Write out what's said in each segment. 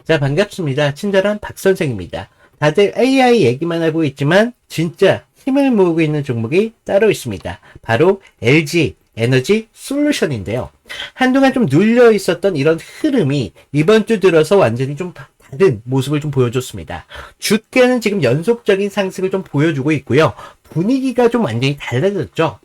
자, 반갑습니다. 친절한 박선생입니다. 다들 AI 얘기만 하고 있지만 진짜 힘을 모으고 있는 종목이 따로 있습니다. 바로 LG 에너지 솔루션인데요. 한동안 좀 눌려 있었던 이런 흐름이 이번 주 들어서 완전히 좀 다른 모습을 좀 보여줬습니다. 주가는 지금 연속적인 상승을 좀 보여주고 있고요. 분위기가 좀 완전히 달라졌죠.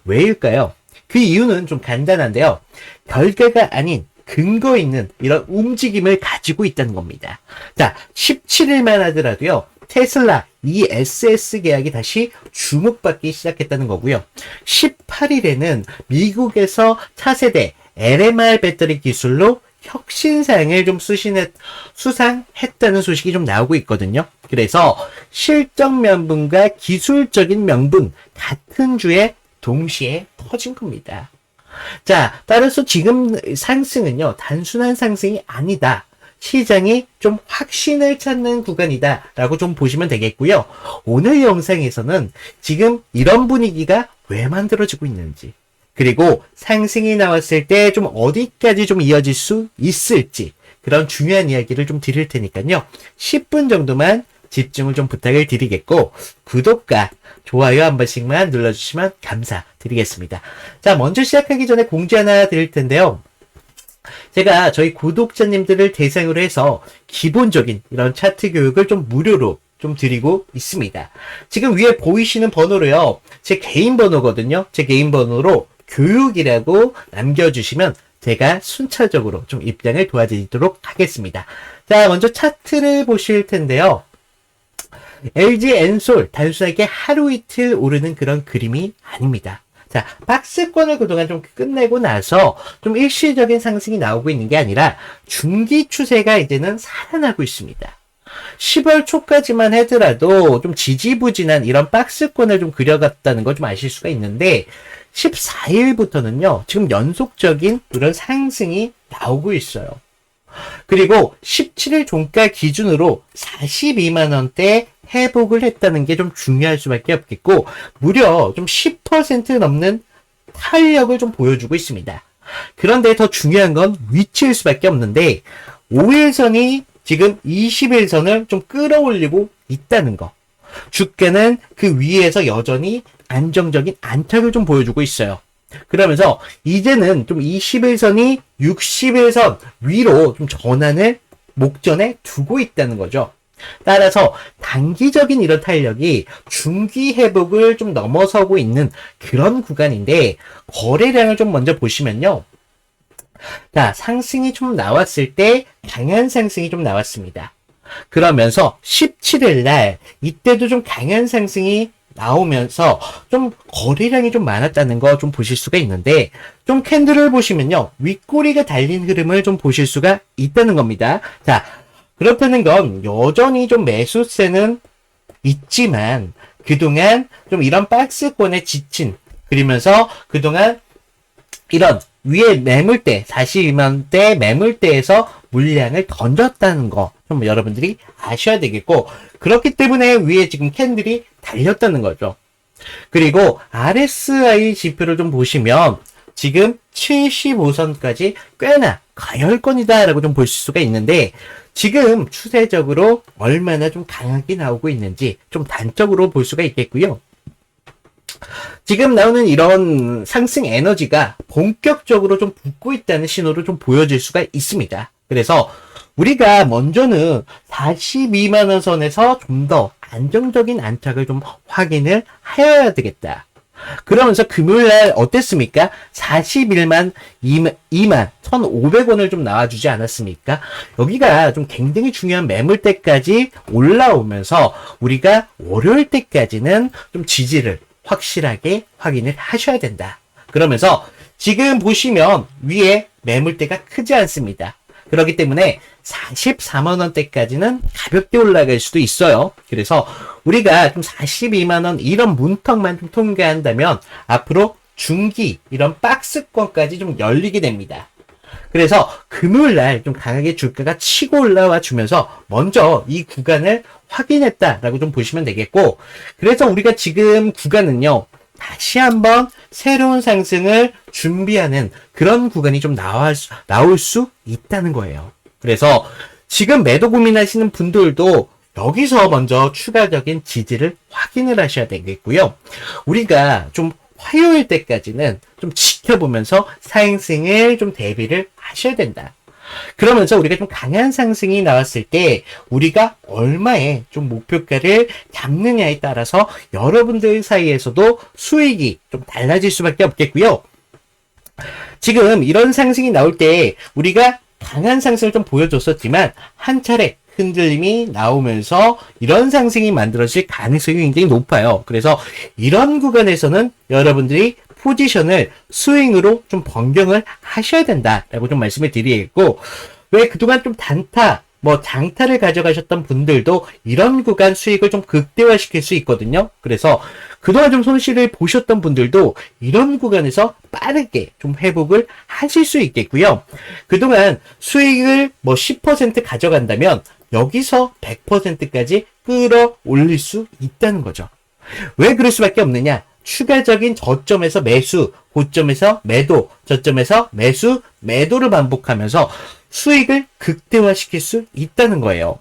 왜일까요? 그 이유는 좀 간단한데요. 결과가 아닌 근거 있는 이런 움직임을 가지고 있다는 겁니다. 자, 17일만 하더라도요. 테슬라 ESS 계약이 다시 주목받기 시작했다는 거고요. 18일에는 미국에서 차세대 LMR 배터리 기술로 혁신상을 좀 수상했다는 소식이 좀 나오고 있거든요. 그래서 실적 명분과 기술적인 명분 같은 주에 동시에 터진 겁니다. 자, 따라서 지금 상승은요, 단순한 상승이 아니다. 시장이 좀 확신을 찾는 구간이다 라고 좀 보시면 되겠고요. 오늘 영상에서는 지금 이런 분위기가 왜 만들어지고 있는지, 그리고 상승이 나왔을 때 좀 어디까지 좀 이어질 수 있을지, 그런 중요한 이야기를 좀 드릴 테니까요. 10분 정도만 집중을 좀 부탁을 드리겠고, 구독과 좋아요 한 번씩만 눌러주시면 감사드리겠습니다. 자, 먼저 시작하기 전에 공지 하나 드릴 텐데요. 제가 저희 구독자님들을 대상으로 해서 기본적인 이런 차트 교육을 좀 무료로 좀 드리고 있습니다. 지금 위에 보이시는 번호로요. 제 개인 번호거든요. 제 개인 번호로 교육이라고 남겨주시면 제가 순차적으로 좀 입장을 도와드리도록 하겠습니다. 자, 먼저 차트를 보실 텐데요. LG 엔솔 단순하게 하루 이틀 오르는 그런 그림이 아닙니다. 자, 박스권을 그동안 좀 끝내고 나서 좀 일시적인 상승이 나오고 있는 게 아니라 중기 추세가 이제는 살아나고 있습니다. 10월 초까지만 하더라도 좀 지지부진한 이런 박스권을 좀 그려갔다는 걸 좀 아실 수가 있는데 14일부터는요, 지금 연속적인 이런 상승이 나오고 있어요. 그리고 17일 종가 기준으로 42만원대 회복을 했다는 게 좀 중요할 수밖에 없겠고, 무려 좀 10% 넘는 탄력을 좀 보여주고 있습니다. 그런데 더 중요한 건 위치일 수밖에 없는데, 5일선이 지금 20일선을 좀 끌어올리고 있다는 거. 주가는 그 위에서 여전히 안정적인 안착을 좀 보여주고 있어요. 그러면서 이제는 좀 21선이 60일선 위로 좀 전환을 목전에 두고 있다는 거죠. 따라서 단기적인 이런 탄력이 중기 회복을 좀 넘어서고 있는 그런 구간인데, 거래량을 좀 먼저 보시면요. 자, 상승이 좀 나왔을 때 강한 상승이 좀 나왔습니다. 그러면서 17일 날 이때도 좀 강한 상승이 나오면서 좀 거래량이 좀 많았다는 거 좀 보실 수가 있는데, 좀 캔들을 보시면요, 윗꼬리가 달린 흐름을 좀 보실 수가 있다는 겁니다. 자, 그렇다는 건 여전히 좀 매수세는 있지만 그동안 좀 이런 박스권에 지친, 그러면서 그동안 이런 위에 매물대 42만원대 매물대에서 물량을 던졌다는 거 좀 여러분들이 아셔야 되겠고, 그렇기 때문에 위에 지금 캔들이 달렸다는 거죠. 그리고 RSI 지표를 좀 보시면 지금 75선까지 꽤나 가열권이다 라고 좀 볼 수가 있는데, 지금 추세적으로 얼마나 좀 강하게 나오고 있는지 좀 단적으로 볼 수가 있겠고요. 지금 나오는 이런 상승 에너지가 본격적으로 좀 붙고 있다는 신호를 좀 보여줄 수가 있습니다. 그래서 우리가 먼저는 42만원 선에서 좀 더 안정적인 안착을 좀 확인을 해야 되겠다. 그러면서 금요일날 어땠습니까? 41만 2만 1,500원을 좀 나와주지 않았습니까? 여기가 좀 굉장히 중요한 매물대까지 올라오면서 우리가 월요일 때까지는 좀 지지를 확실하게 확인을 하셔야 된다. 그러면서 지금 보시면 위에 매물대가 크지 않습니다. 그렇기 때문에 44만원대까지는 가볍게 올라갈 수도 있어요. 그래서 우리가 좀 42만원 이런 문턱만 좀 통과한다면 앞으로 중기 이런 박스권까지 좀 열리게 됩니다. 그래서 금요일날 좀 강하게 주가가 치고 올라와 주면서 먼저 이 구간을 확인했다라고 좀 보시면 되겠고, 그래서 우리가 지금 구간은요, 다시 한번 새로운 상승을 준비하는 그런 구간이 좀 나올 수 있다는 거예요. 그래서 지금 매도 고민하시는 분들도 여기서 먼저 추가적인 지지를 확인을 하셔야 되겠고요. 우리가 좀 화요일 때까지는 좀 지켜보면서 상승을 좀 대비를 하셔야 된다. 그러면서 우리가 좀 강한 상승이 나왔을 때 우리가 얼마의 좀 목표가를 잡느냐에 따라서 여러분들 사이에서도 수익이 좀 달라질 수밖에 없겠고요. 지금 이런 상승이 나올 때 우리가 강한 상승을 좀 보여줬었지만 한 차례 흔들림이 나오면서 이런 상승이 만들어질 가능성이 굉장히 높아요. 그래서 이런 구간에서는 여러분들이 포지션을 스윙으로 좀 변경을 하셔야 된다라고 좀 말씀을 드리겠고, 왜 그동안 좀 단타, 장타를 가져가셨던 분들도 이런 구간 수익을 좀 극대화시킬 수 있거든요. 그래서 그동안 좀 손실을 보셨던 분들도 이런 구간에서 빠르게 좀 회복을 하실 수 있겠고요. 그동안 수익을 10% 가져간다면 여기서 100%까지 끌어올릴 수 있다는 거죠. 왜 그럴 수밖에 없느냐? 추가적인 저점에서 매수, 고점에서 매도, 저점에서 매수, 매도를 반복하면서 수익을 극대화시킬 수 있다는 거예요.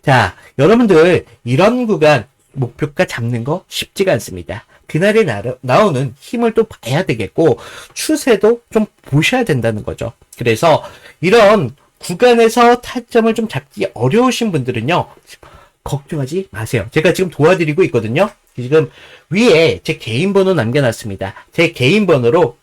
자, 여러분들 이런 구간 목표가 잡는 거 쉽지가 않습니다. 그날에 나오는 힘을 또 봐야 되겠고 추세도 좀 보셔야 된다는 거죠. 그래서 이런 구간에서 타점을 좀 잡기 어려우신 분들은요, 걱정하지 마세요. 제가 지금 도와드리고 있거든요. 지금 위에 제 개인 번호 남겨놨습니다. 제 개인 번호로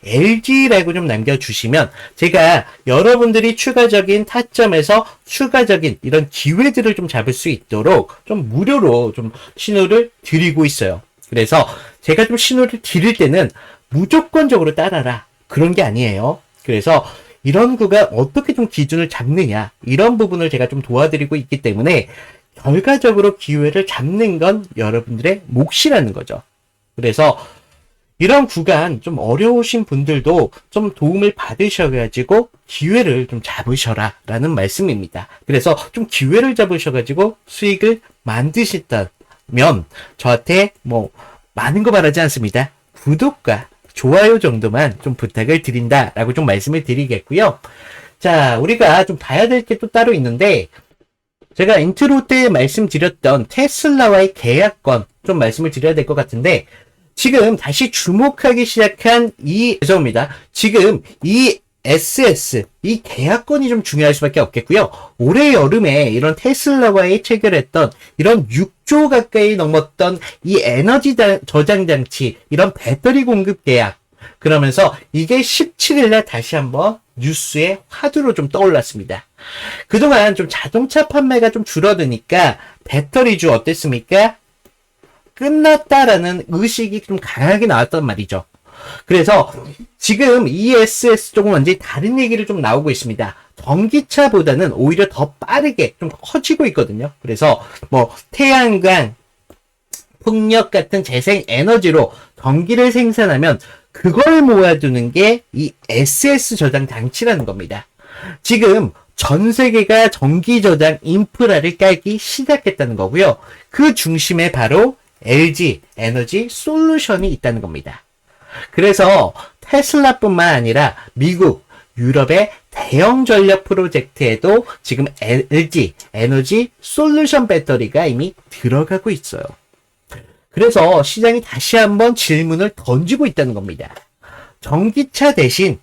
LG라고 좀 남겨주시면 제가 여러분들이 추가적인 타점에서 추가적인 이런 기회들을 좀 잡을 수 있도록 좀 무료로 좀 신호를 드리고 있어요. 그래서 제가 좀 신호를 드릴 때는 무조건적으로 따라라, 그런 게 아니에요. 그래서 이런 구간 어떻게 좀 기준을 잡느냐, 이런 부분을 제가 좀 도와드리고 있기 때문에 결과적으로 기회를 잡는 건 여러분들의 몫이라는 거죠. 그래서 이런 구간 좀 어려우신 분들도 좀 도움을 받으셔가지고 기회를 좀 잡으셔라 라는 말씀입니다. 그래서 좀 기회를 잡으셔가지고 수익을 만드셨다면 저한테 많은 거 바라지 않습니다. 구독과 좋아요 정도만 좀 부탁을 드린다라고 좀 말씀을 드리겠고요. 자, 우리가 좀 봐야 될 게 또 따로 있는데, 제가 인트로 때 말씀드렸던 테슬라와의 계약권 좀 말씀을 드려야 될 것 같은데, 지금 다시 주목하기 시작한 죄송합니다. 지금 이 SS, 이 계약권이 좀 중요할 수밖에 없겠고요. 올해 여름에 이런 테슬라와의 체결했던 이런 6조 가까이 넘었던 이 에너지 저장 장치, 이런 배터리 공급 계약, 그러면서 이게 17일날 다시 한번 뉴스의 화두로 좀 떠올랐습니다. 그동안 좀 자동차 판매가 좀 줄어드니까 배터리주 어땠습니까? 끝났다라는 의식이 좀 강하게 나왔단 말이죠. 그래서 지금 ESS 쪽은 완전히 다른 얘기를 좀 나오고 있습니다. 전기차보다는 오히려 더 빠르게 좀 커지고 있거든요. 그래서 태양광, 풍력 같은 재생 에너지로 전기를 생산하면 그걸 모아두는 게 이 SS 저장 장치라는 겁니다. 지금 전 세계가 전기 저장 인프라를 깔기 시작했다는 거고요. 그 중심에 바로 LG 에너지 솔루션이 있다는 겁니다. 그래서 테슬라뿐만 아니라 미국, 유럽의 대형 전력 프로젝트에도 지금 LG 에너지 솔루션 배터리가 이미 들어가고 있어요. 그래서 시장이 다시 한번 질문을 던지고 있다는 겁니다. 전기차 대신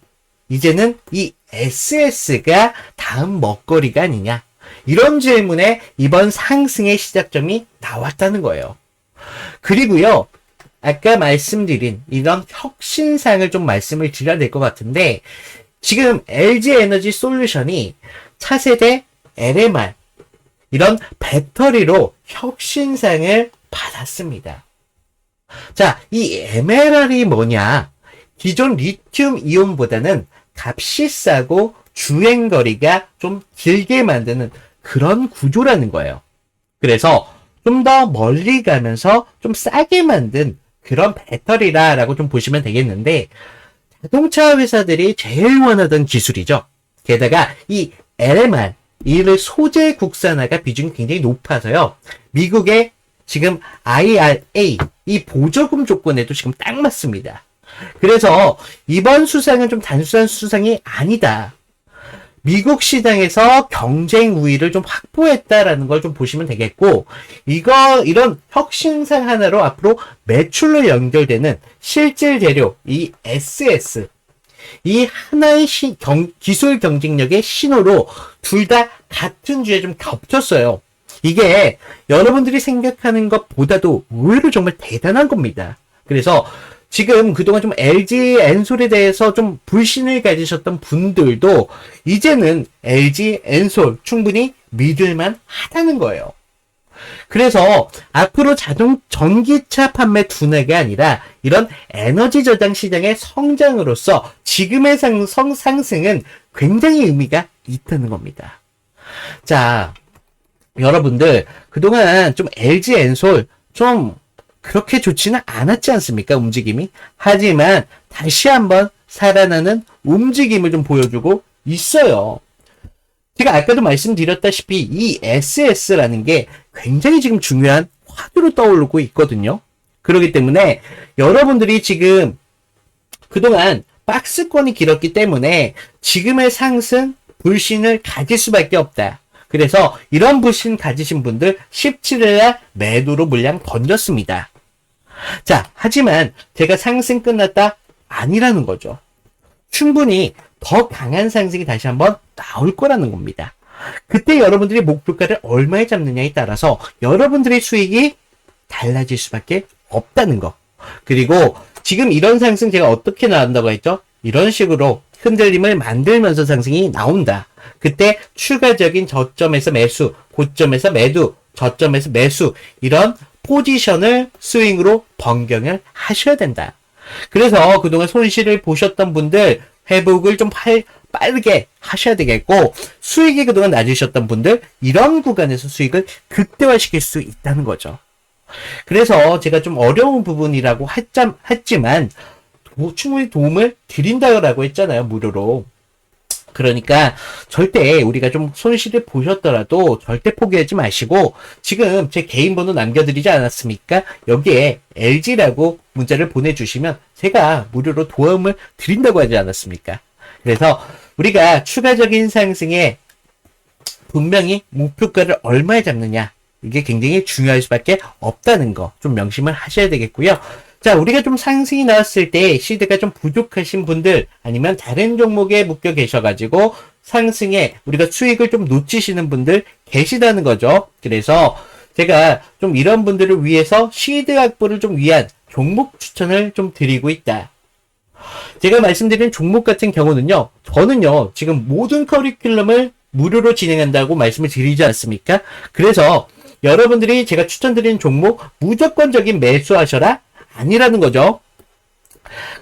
이제는 이 SS가 다음 먹거리가 아니냐, 이런 질문에 이번 상승의 시작점이 나왔다는 거예요. 그리고요, 아까 말씀드린 이런 혁신상을 좀 말씀을 드려야 될 것 같은데, 지금 LG 에너지 솔루션이 차세대 LMR, 이런 배터리로 혁신상을 받았습니다. 자, 이 MLR이 뭐냐? 기존 리튬 이온보다는 값이 싸고 주행거리가 좀 길게 만드는 그런 구조라는 거예요. 그래서 좀 더 멀리 가면서 좀 싸게 만든 그런 배터리라고 좀 보시면 되겠는데, 자동차 회사들이 제일 원하던 기술이죠. 게다가 이 LMR, 이를 소재 국산화가 비중이 굉장히 높아서요. 미국의 지금 IRA, 이 보조금 조건에도 지금 딱 맞습니다. 그래서 이번 수상은 좀 단순한 수상이 아니다. 미국 시장에서 경쟁 우위를 좀 확보했다라는 걸 좀 보시면 되겠고, 이런 혁신상 하나로 앞으로 매출로 연결되는 실질 재료, 이 SS, 이 하나의 기술 경쟁력의 신호로 둘 다 같은 주에 좀 겹쳤어요. 이게 여러분들이 생각하는 것보다도 의외로 정말 대단한 겁니다. 그래서 지금 그동안 좀 LG 엔솔에 대해서 좀 불신을 가지셨던 분들도 이제는 LG 엔솔 충분히 믿을만 하다는 거예요. 그래서 앞으로 전기차 판매 둔화가 아니라 이런 에너지 저장 시장의 성장으로서 지금의 상승은 굉장히 의미가 있다는 겁니다. 자, 여러분들 그동안 좀 LG 엔솔 좀 그렇게 좋지는 않았지 않습니까? 움직임이. 하지만 다시 한번 살아나는 움직임을 좀 보여주고 있어요. 제가 아까도 말씀드렸다시피 이 SS라는 게 굉장히 지금 중요한 화두로 떠오르고 있거든요. 그렇기 때문에 여러분들이 지금 그동안 박스권이 길었기 때문에 지금의 상승 불신을 가질 수밖에 없다. 그래서 이런 불신 가지신 분들 17일날 매도로 물량 던졌습니다. 자, 하지만 제가 상승 끝났다 아니라는 거죠. 충분히 더 강한 상승이 다시 한번 나올 거라는 겁니다. 그때 여러분들이 목표가를 얼마에 잡느냐에 따라서 여러분들의 수익이 달라질 수밖에 없다는 거. 그리고 지금 이런 상승 제가 어떻게 나온다고 했죠? 이런 식으로 흔들림을 만들면서 상승이 나온다. 그때 추가적인 저점에서 매수, 고점에서 매도, 저점에서 매수, 이런 포지션을 스윙으로 변경을 하셔야 된다. 그래서 그동안 손실을 보셨던 분들 회복을 좀 빠르게 하셔야 되겠고, 수익이 그동안 낮으셨던 분들 이런 구간에서 수익을 극대화시킬 수 있다는 거죠. 그래서 제가 좀 어려운 부분이라고 했지만 충분히 도움을 드린다고 했잖아요, 무료로. 그러니까 절대 우리가 좀 손실을 보셨더라도 절대 포기하지 마시고, 지금 제 개인 번호 남겨드리지 않았습니까? 여기에 LG라고 문자를 보내주시면 제가 무료로 도움을 드린다고 하지 않았습니까? 그래서 우리가 추가적인 상승에 분명히 목표가를 얼마에 잡느냐, 이게 굉장히 중요할 수밖에 없다는 거 좀 명심을 하셔야 되겠고요. 자, 우리가 좀 상승이 나왔을 때 시드가 좀 부족하신 분들, 아니면 다른 종목에 묶여 계셔가지고 상승에 우리가 수익을 좀 놓치시는 분들 계시다는 거죠. 그래서 제가 좀 이런 분들을 위해서 시드 확보를 좀 위한 종목 추천을 좀 드리고 있다. 제가 말씀드린 종목 같은 경우는요, 저는요 지금 모든 커리큘럼을 무료로 진행한다고 말씀을 드리지 않습니까? 그래서 여러분들이 제가 추천드리는 종목 무조건적인 매수하셔라 아니라는 거죠.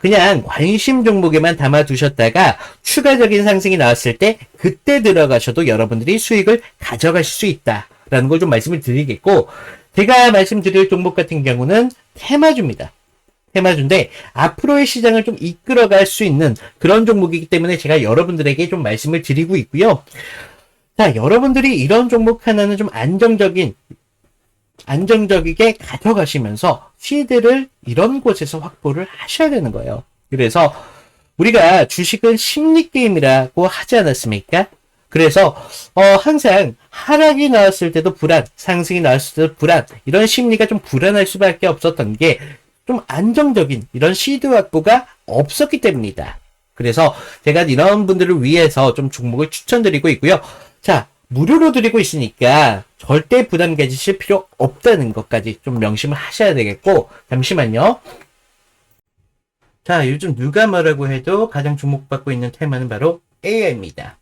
그냥 관심 종목에만 담아두셨다가 추가적인 상승이 나왔을 때 그때 들어가셔도 여러분들이 수익을 가져가실 수 있다라는 걸 좀 말씀을 드리겠고, 제가 말씀드릴 종목 같은 경우는 테마주입니다. 테마주인데 앞으로의 시장을 좀 이끌어갈 수 있는 그런 종목이기 때문에 제가 여러분들에게 좀 말씀을 드리고 있고요. 자, 여러분들이 이런 종목 하나는 좀 안정적이게 가져가시면서 시드를 이런 곳에서 확보를 하셔야 되는 거예요. 그래서 우리가 주식은 심리게임이라고 하지 않았습니까? 그래서 항상 하락이 나왔을 때도 불안, 상승이 나왔을 때도 불안, 이런 심리가 좀 불안할 수밖에 없었던 게 좀 안정적인 이런 시드 확보가 없었기 때문이다. 그래서 제가 이런 분들을 위해서 좀 종목을 추천드리고 있고요. 자, 무료로 드리고 있으니까 절대 부담 가지실 필요 없다는 것까지 좀 명심을 하셔야 되겠고, 잠시만요. 자, 요즘 누가 뭐라고 해도 가장 주목받고 있는 테마는 바로 AI입니다.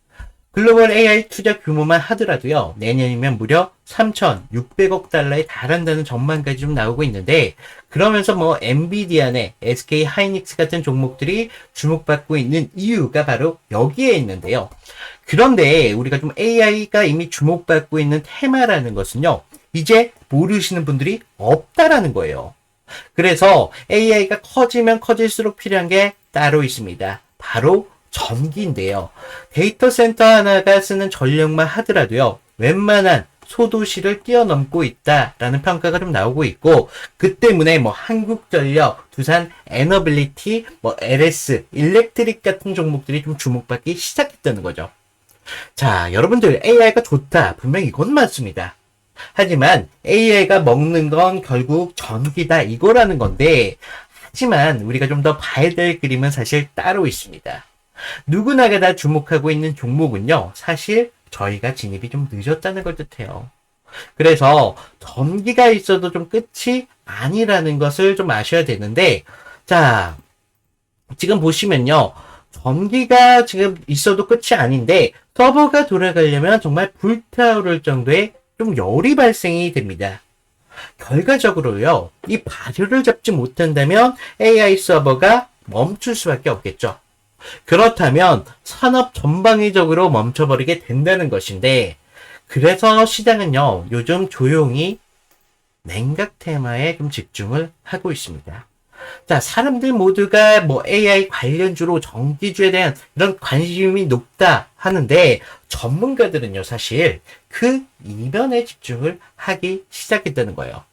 글로벌 AI 투자 규모만 하더라도요, 내년이면 무려 3,600억 달러에 달한다는 전망까지 좀 나오고 있는데, 그러면서 뭐 엔비디아나 SK 하이닉스 같은 종목들이 주목받고 있는 이유가 바로 여기에 있는데요. 그런데 우리가 좀 AI가 이미 주목받고 있는 테마라는 것은요, 이제 모르시는 분들이 없다라는 거예요. 그래서 AI가 커지면 커질수록 필요한 게 따로 있습니다. 바로 전기인데요. 데이터 센터 하나가 쓰는 전력만 하더라도요, 웬만한 소도시를 뛰어넘고 있다라는 평가가 좀 나오고 있고, 그 때문에 뭐 한국전력, 두산 에너빌리티, 뭐 LS, 일렉트릭 같은 종목들이 좀 주목받기 시작했다는 거죠. 자, 여러분들 AI가 좋다. 분명히 이건 맞습니다. 하지만 AI가 먹는 건 결국 전기다 이거라는 건데, 하지만 우리가 좀 더 봐야 될 그림은 사실 따로 있습니다. 누구나가 다 주목하고 있는 종목은요, 사실 저희가 진입이 좀 늦었다는 걸 뜻해요. 그래서 전기가 있어도 좀 끝이 아니라는 것을 좀 아셔야 되는데, 자, 지금 보시면요, 전기가 지금 있어도 끝이 아닌데, 서버가 돌아가려면 정말 불타오를 정도의 좀 열이 발생이 됩니다. 결과적으로요, 이 발효를 잡지 못한다면 AI 서버가 멈출 수밖에 없겠죠. 그렇다면 산업 전방위적으로 멈춰버리게 된다는 것인데, 그래서 시장은요, 요즘 조용히 냉각 테마에 좀 집중을 하고 있습니다. 자, 사람들 모두가 뭐 AI 관련주로 전기주에 대한 이런 관심이 높다 하는데, 전문가들은요, 사실 그 이면에 집중을 하기 시작했다는 거예요.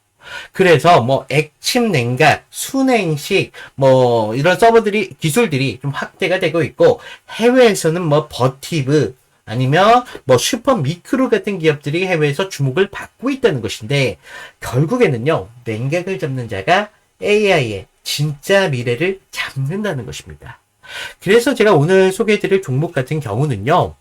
그래서 뭐 액침 냉각, 순행식 뭐 이런 서버들이 기술들이 좀 확대가 되고 있고, 해외에서는 뭐 버티브 아니면 뭐 슈퍼 미크로 같은 기업들이 해외에서 주목을 받고 있다는 것인데, 결국에는요, 냉각을 잡는 자가 AI의 진짜 미래를 잡는다는 것입니다. 그래서 제가 오늘 소개해드릴 종목 같은 경우는요,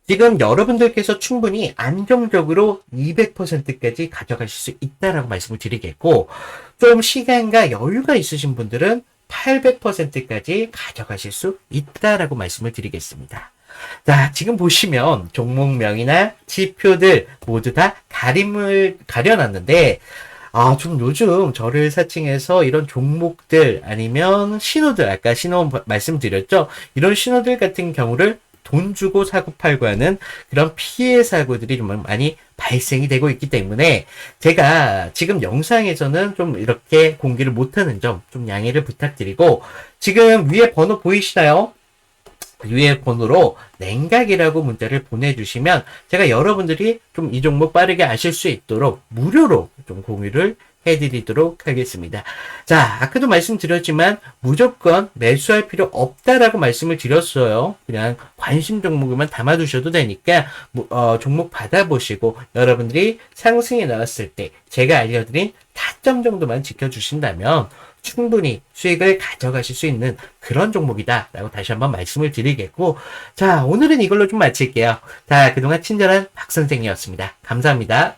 지금 여러분들께서 충분히 안정적으로 200%까지 가져가실 수 있다라고 말씀을 드리겠고, 좀 시간과 여유가 있으신 분들은 800%까지 가져가실 수 있다라고 말씀을 드리겠습니다. 자, 지금 보시면 종목명이나 지표들 모두 다 가림을 가려놨는데, 좀 요즘 저를 사칭해서 이런 종목들 아니면 신호들, 아까 신호 말씀드렸죠? 이런 신호들 같은 경우를 돈 주고 사고 팔고 하는 그런 피해 사고들이 좀 많이 발생이 되고 있기 때문에, 제가 지금 영상에서는 좀 이렇게 공개를 못하는 점 좀 양해를 부탁드리고, 지금 위에 번호 보이시나요? 위에 번호로 냉각이라고 문자를 보내주시면 제가 여러분들이 좀 이 종목 빠르게 아실 수 있도록 무료로 좀 공유를 해드리도록 하겠습니다. 자, 아까도 말씀드렸지만 무조건 매수할 필요 없다라고 말씀을 드렸어요. 그냥 관심 종목만 담아두셔도 되니까 종목 받아보시고 여러분들이 상승이 나왔을 때 제가 알려드린 타점 정도만 지켜주신다면 충분히 수익을 가져가실 수 있는 그런 종목이다 라고 다시 한번 말씀을 드리겠고, 자, 오늘은 이걸로 좀 마칠게요. 자, 그동안 친절한 박 선생이었습니다. 감사합니다.